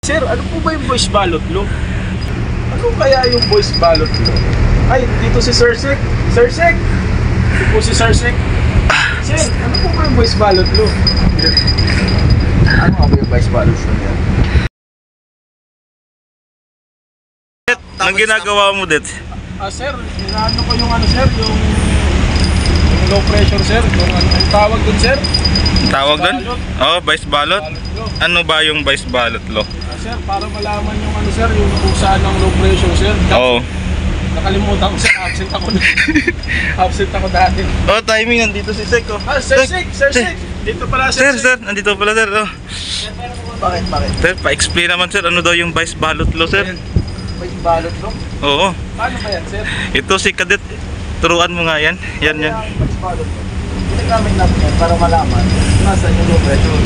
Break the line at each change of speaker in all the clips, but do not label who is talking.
Sir, ano po ba yung voice ballot law? Ano kaya yung voice ballot law? Ay, dito si Sir Sek. Sir Sek! Ito po si Sir Sek. Sir, ano po ba yung voice ballot law?
Ano nga ba yung vice ballot law niya?
Anong ginagawa mo, Det?
Sir, ano ko yung ano sir, yung low pressure sir, yung ang tawag dun sir?
Tawag doon? Oh, vice ballot?
Law.
Ano ba yung vice ballot law?
Sir, para malaman yung ano sir, yung kung saan ang low pressure sir.
Oo.
Nakalimutan ko sir, absent ako absent ako dati.
Oh, timing, nandito si Sek, oh.
Sir Sek, Sir Sek. Dito pala
Sir, nandito pala sir, oh.
Bakit?
Sir, pa-explain naman sir, ano daw yung vice ballot law, sir?
Vice ballot law?
Oo.
Paano ba yan sir?
Ito si Cadet, turuan mo nga yan. Yan.
Ang vice ballot law. Ginagamit natin yan para malaman kung nasaan yung low pressure.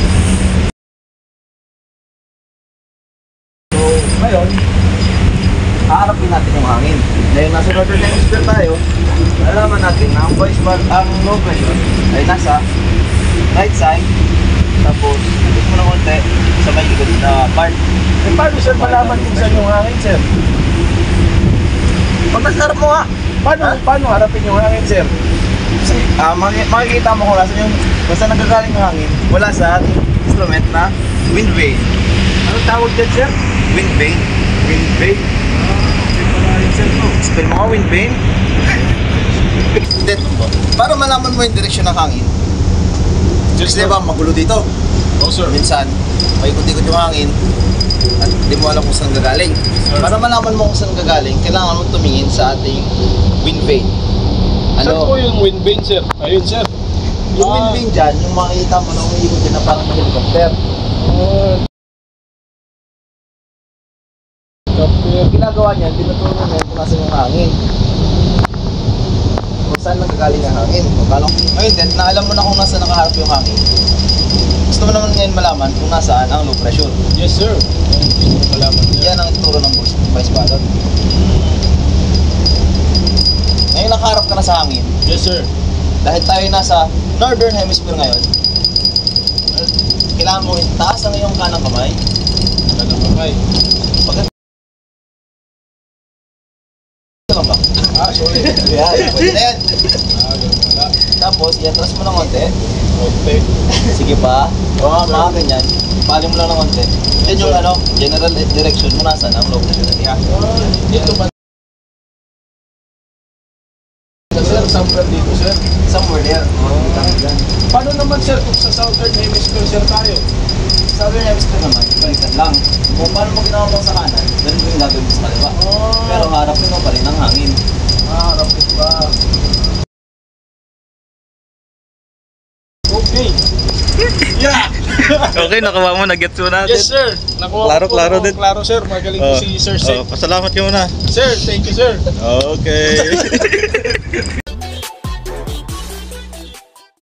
So, ngayon, haharapin natin yung hangin. Dahil nasa northern hemisphere tayo, alaman natin na ang low pressure ay nasa right side, tapos ikot mo ng konti sa may likod na part.
Paano sir malaman kung saan yung hangin sir?
Pag nasa harap mo nga,
Paano harapin yung hangin sir?
kasi makikita mo kung nasa yung basta nagagaling ng hangin wala sa ating instrument na wind vane.
Ano tawag dyan sir?
Wind vane.
Wind vane. Okay pala yun sir no?
Spell mo nga wind vane. Hindi, para malaman mo yung direksyon ng hangin. Kasi diba magulo dito.
Oh sir.
Minsan, paikot-ikot yung hangin at di mo alam kung saan gagaling. Para malaman mo kung saan gagaling, kailangan mo tumingin sa ating wind vane.
Saan po yung wind vane sir? Ayun sir.
Yung wind vane dyan, yung makikita mo na umiikot din na parang helicopter. Yung ginagawa niyan, tinuturo niya kung nasa yung hangin. Kung saan nagagaling ang hangin. Ngayon din, na alam mo na kung nasa nakaharap yung hangin. Gusto mo naman ngayon malaman kung nasaan ang low pressure.
Yes sir. Gusto ko malaman sir.
Yan ang ituro ng vice ballot. Ngayon nakaharap ka na sa hangin.
Yes sir.
Dahil tayo nasa northern hemisphere ngayon, kailangan mo itaas ang iyong kanang kamay.
Kanang kamay.
Pag lang ba?
Sorry.
Yan, pwede na yan.
Wala.
Tapos, i-atras mo ng konti.
Okay.
Sige pa. O mga ganyan. Pali mo lang ng konti. Yan yung general direction mo nasa ang low pressure.
Dito ba? Sir, somewhere dito sir.
Somewhere there.
Paano naman sir kung sa southern hemisphere sir tayo?
Southern hemisphere naman, baliktad lang. Kung paano mo ginawa mo sa kanan, ganun mo yung gagawin mo sa kaliwa. Pero harapin mo pa rin ang hangin.
Harapin ba? Okay. Yeah!
Okay, nakuha mo, nag-gets mo natin.
Yes sir. Nakuha
Klaro,
ko po.
klaro din.
Klaro sir. Magaling po si Sir Sek.
Pasalamat ka muna.
Sir, thank you sir.
Okay.